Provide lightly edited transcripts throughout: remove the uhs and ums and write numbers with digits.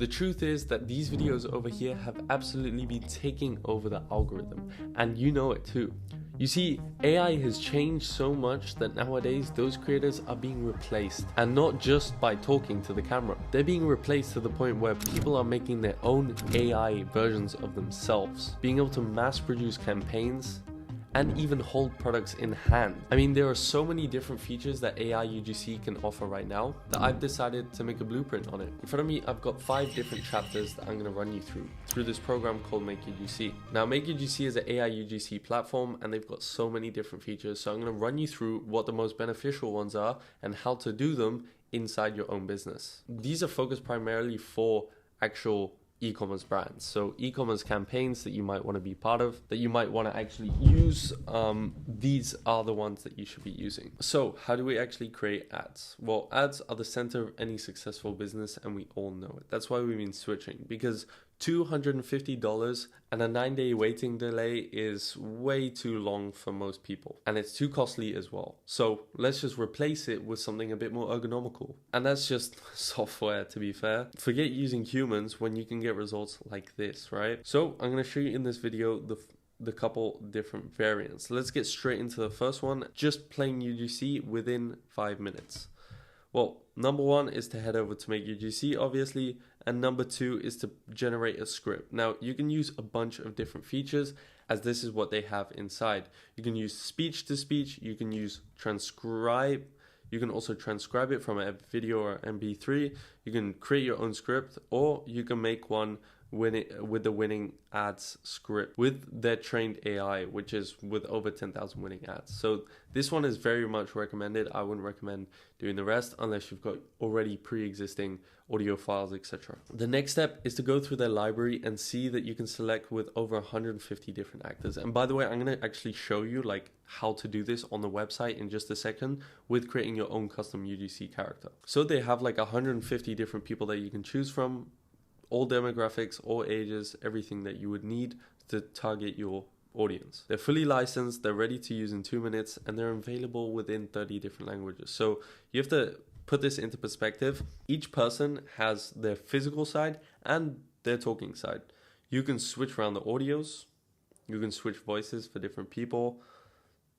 The truth is that these videos over here have absolutely been taking over the algorithm, and you know it too. You see, AI has changed so much that nowadays those creators are being replaced, and not just by talking to the camera. They're being replaced to the point where people are making their own AI versions of themselves, being able to mass produce campaigns and even hold products in hand. I mean, there are so many different features that AI UGC can offer right now that I've decided to make a blueprint on it. In front of me, I've got 5 different chapters that I'm going to run you through this program called MakeUGC. Now, MakeUGC is an AI UGC platform, and they've got so many different features. So I'm going to run you through what the most beneficial ones are and how to do them inside your own business. These are focused primarily for actual e-commerce brands, so e-commerce campaigns that you might want to be part of, that you might want to actually use. These are the ones that you should be using. So how do we actually create ads? Well, ads are the center of any successful business, and we all know it. That's why we've been switching, because $250 and a 9-day waiting delay is way too long for most people, and it's too costly as well. So let's just replace it with something a bit more ergonomical, and that's just software, to be fair. Forget using humans when you can get results like this, right? So I'm going to show you in this video the couple different variants. Let's get straight into the first one, just plain UGC within 5 minutes. Well, number 1 is to head over to MakeUGC, obviously, and number 2 is to generate a script. Now, you can use a bunch of different features, as this is what they have inside. You can use speech to speech, you can use transcribe, you can also transcribe it from a video or MP3, you can create your own script, or you can make one with the winning ads script with their trained AI, which is with over 10,000 winning ads. So this one is very much recommended. I wouldn't recommend doing the rest unless you've got already pre-existing audio files, etc. The next step is to go through their library and see that you can select with over 150 different actors. And by the way, I'm going to actually show you like how to do this on the website in just a second with creating your own custom UGC character. So they have like 150 different people that you can choose from, all demographics, all ages, everything that you would need to target your audience. They're fully licensed, they're ready to use in 2 minutes, and they're available within 30 different languages. So you have to put this into perspective. Each person has their physical side and their talking side. You can switch around the audios, you can switch voices for different people,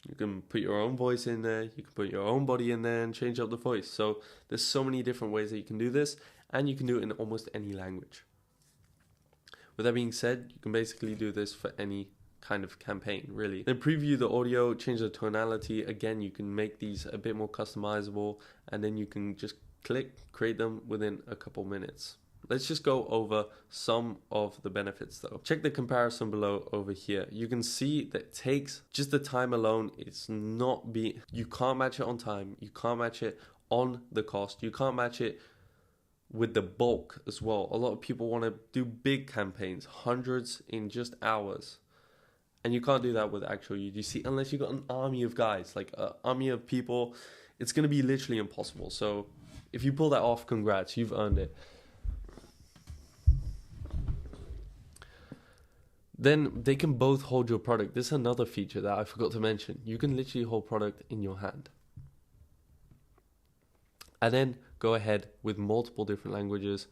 you can put your own voice in there, you can put your own body in there and change up the voice. So there's so many different ways that you can do this, and you can do it in almost any language. With that being said, you can basically do this for any kind of campaign, really. Then preview the audio, change the tonality. Again, you can make these a bit more customizable, and then you can just click, create them within a couple minutes. Let's just go over some of the benefits though. Check the comparison below over here. You can see that it takes just the time alone. You can't match it on time. You can't match it on the cost. You can't match it with the bulk as well. A lot of people want to do big campaigns, hundreds in just hours. And you can't do that with actual UGC unless you've got an army of guys, like an army of people. It's going to be literally impossible. So if you pull that off, congrats, you've earned it. Then they can both hold your product. This is another feature that I forgot to mention. You can literally hold product in your hand. And then go ahead with multiple different languages.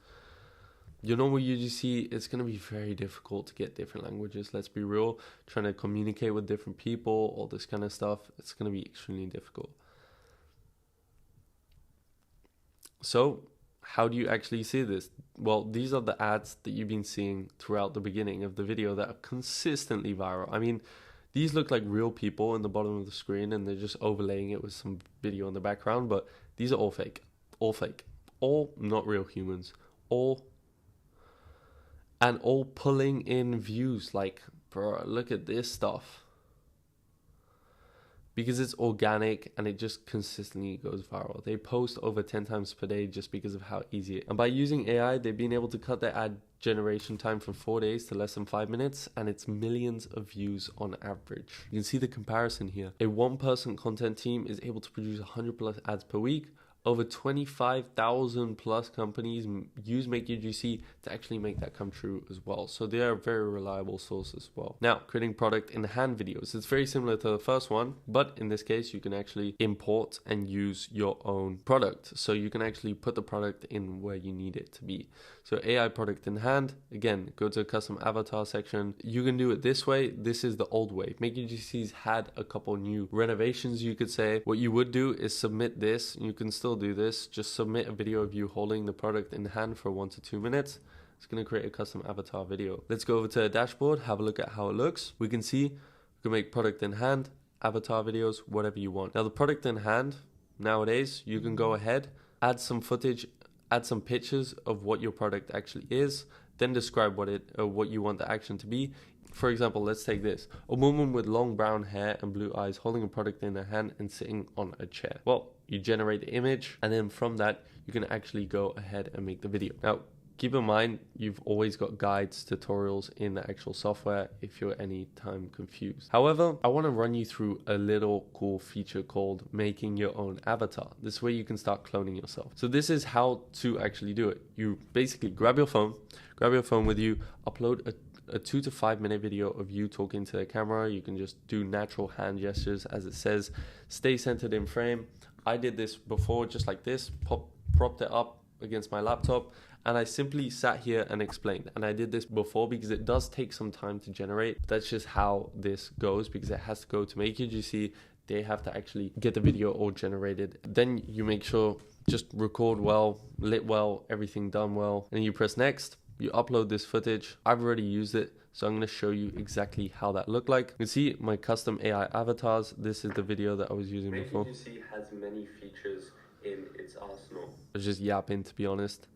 Your normal UGC, it's going to be very difficult to get different languages. Let's be real. Trying to communicate with different people, all this kind of stuff, it's going to be extremely difficult. So how do you actually see this? Well, these are the ads that you've been seeing throughout the beginning of the video that are consistently viral. I mean, these look like real people in the bottom of the screen, and they're just overlaying it with some video in the background, but these are all fake, all not real humans, all pulling in views. Like, bro, look at this stuff. Because it's organic and it just consistently goes viral. They post over 10 times per day just because of how easy it is. And by using AI, they've been able to cut their ad generation time from 4 days to less than 5 minutes, and it's millions of views on average. You can see the comparison here. A one-person content team is able to produce 100 plus ads per week. over 25,000 plus companies use MakeUGC to actually make that come true as well. So they are a very reliable source as well. Now, creating product in hand videos. It's very similar to the first one, but in this case, you can actually import and use your own product. So you can actually put the product in where you need it to be. So AI product in hand, again, go to custom avatar section. You can do it this way. This is the old way. MakeUGC's had a couple new renovations, you could say. What you would do is submit this. You can still do this. Just submit a video of you holding the product in hand for 1 to 2 minutes. It's going to create a custom avatar video. Let's go over to the dashboard, have a look at how it looks. We can see we can make product in hand, avatar videos, whatever you want. Now the product in hand, nowadays, you can go ahead, add some footage, add some pictures of what your product actually is, then describe what you want the action to be. For example, let's take this. A woman with long brown hair and blue eyes holding a product in her hand and sitting on a chair. Well, you generate the image, and then from that, you can actually go ahead and make the video. Now, keep in mind, you've always got guides, tutorials in the actual software if you're any time confused. However, I want to run you through a little cool feature called making your own avatar. This way you can start cloning yourself. So this is how to actually do it. You basically grab your phone with you, upload a 2 to 5 minute video of you talking to the camera. You can just do natural hand gestures as it says, stay centered in frame. I did this before just like this, propped it up against my laptop, and I simply sat here and explained. And I did this before because it does take some time to generate. That's just how this goes, because it has to go to MakeUGC. They have to actually get the video all generated. Then you make sure just record well, lit well, everything done well, and you press next. You upload this footage. I've already used it, so I'm going to show you exactly how that looked like. You can see my custom AI avatars. This is the video that I was using before. MakeUGC has many features in its arsenal. I was just yapping, to be honest.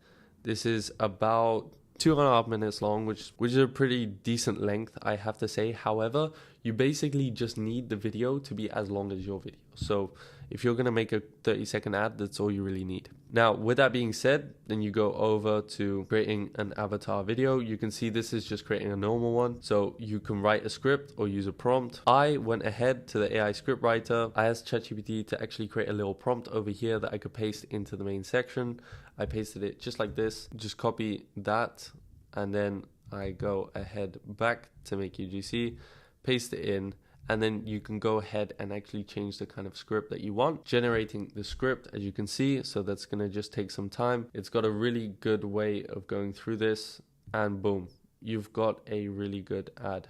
This is about 2.5 minutes long, which is a pretty decent length, I have to say. However, you basically just need the video to be as long as your video. So if you're going to make a 30-second ad, that's all you really need. Now, with that being said, then you go over to creating an avatar video. You can see this is just creating a normal one. So you can write a script or use a prompt. I went ahead to the AI script writer. I asked ChatGPT to actually create a little prompt over here that I could paste into the main section. I pasted it just like this. Just copy that, and then I go ahead back to MakeUGC, paste it in, and then you can go ahead and actually change the kind of script that you want. Generating the script, as you can see, so that's gonna just take some time. It's got a really good way of going through this, and boom, you've got a really good ad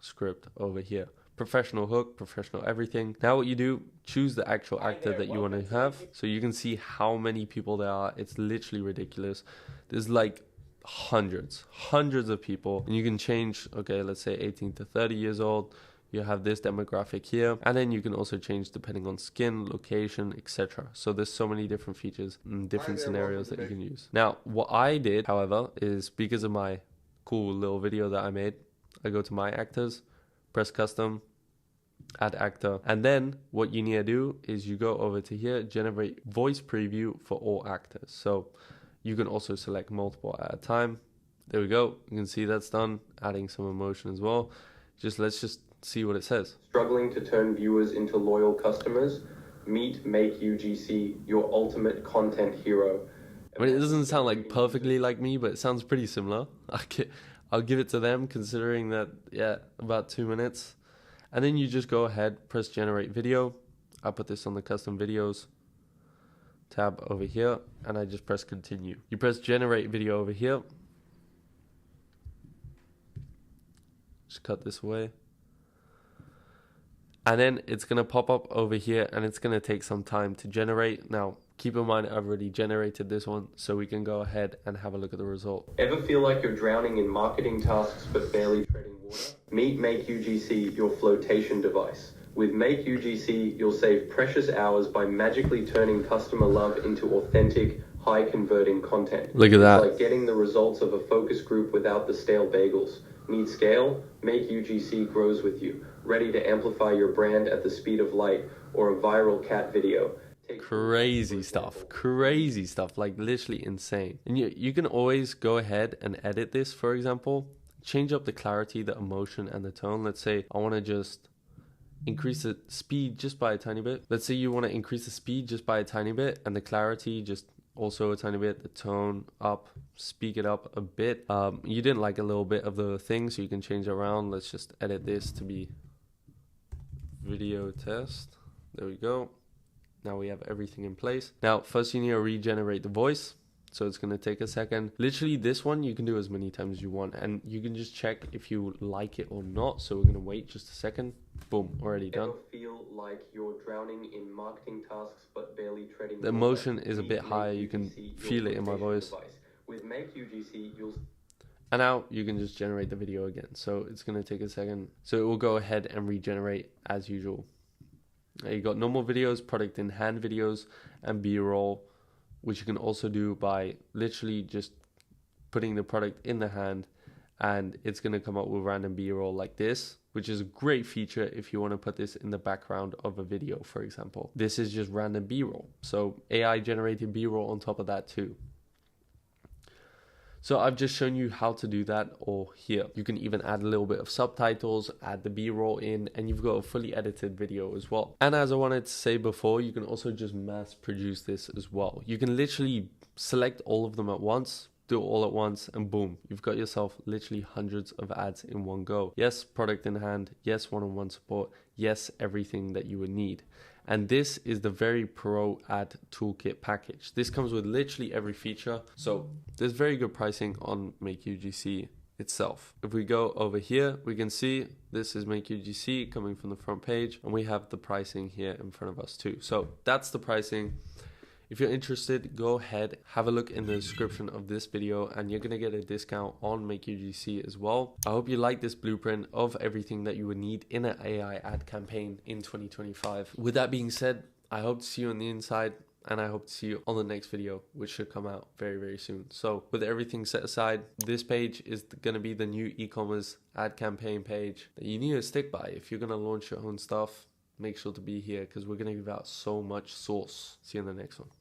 script over here. Professional hook, professional everything. Now what you do, choose the actual actor that you want to have. So you can see how many people there are. It's literally ridiculous. There's like hundreds of people, and you can change, okay, let's say 18 to 30 years old. You have this demographic here, and then you can also change depending on skin, location, etc. So there's so many different features and different scenarios that you can use. Now, what I did, however, is because of my cool little video that I made, I go to my actors, press custom, add actor, and then what you need to do is you go over to here, generate voice preview for all actors. So you can also select multiple at a time. There we go. You can see that's done, adding some emotion as well. Let's just see what it says. Struggling to turn viewers into loyal customers? Meet MakeUGC, your ultimate content hero. I mean, it doesn't sound like perfectly like me, but it sounds pretty similar. I'll give it to them, considering that, yeah, about 2 minutes. And then you just go ahead, press generate video. I put this on the custom videos tab over here, and I just press continue. You press generate video over here. Just cut this away. And then it's going to pop up over here, and it's going to take some time to generate. Now, keep in mind, I've already generated this one, so we can go ahead and have a look at the result. Ever feel like you're drowning in marketing tasks but barely treading water? Meet MakeUGC, your flotation device. With MakeUGC, you'll save precious hours by magically turning customer love into authentic, high-converting content. Look at that. It's like getting the results of a focus group without the stale bagels. Need scale? MakeUGC grows with you, ready to amplify your brand at the speed of light, or a viral cat video. Crazy stuff, like literally insane. And you can always go ahead and edit this, for example, change up the clarity, the emotion, and the tone. Let's say I want to just increase the speed just by a tiny bit. Let's say you want to increase the speed just by a tiny bit and the clarity just also a tiny bit, the tone up, speak it up a bit. You didn't like a little bit of the thing, so you can change it around. Let's just edit this to be video test. There we go. Now we have everything in place. Now, first you need to regenerate the voice. So it's going to take a second. Literally this one you can do as many times as you want, and you can just check if you like it or not. So we're going to wait just a second. Boom, already done. Ever feel like you're drowning in marketing tasks but barely treading the emotion is a bit higher. You can feel it in my voice. With MakeUGC, you'll... And now you can just generate the video again. So it's going to take a second. So it will go ahead and regenerate as usual. Now you got normal videos, product in hand videos, and B-roll, which you can also do by literally just putting the product in the hand, and it's going to come up with random B-roll like this, which is a great feature if you want to put this in the background of a video, for example. This is just random B-roll. So AI generated B-roll on top of that too. So I've just shown you how to do that, or here. You can even add a little bit of subtitles, add the B-roll in, and you've got a fully edited video as well. And as I wanted to say before, you can also just mass produce this as well. You can literally select all of them at once, do it all at once, and boom, you've got yourself literally hundreds of ads in one go. Yes, product in hand. Yes, one-on-one support. Yes, everything that you would need. And this is the very pro ad toolkit package. This comes with literally every feature. So there's very good pricing on MakeUGC itself. If we go over here, we can see this is MakeUGC coming from the front page, and we have the pricing here in front of us too. So that's the pricing. If you're interested, go ahead, have a look in the description of this video, and you're going to get a discount on MakeUGC as well. I hope you like this blueprint of everything that you would need in an AI ad campaign in 2025. With that being said, I hope to see you on the inside, and I hope to see you on the next video, which should come out very, very soon. So with everything set aside, this page is going to be the new e-commerce ad campaign page that you need to stick by. If you're going to launch your own stuff, make sure to be here because we're going to give out so much sauce. See you in the next one.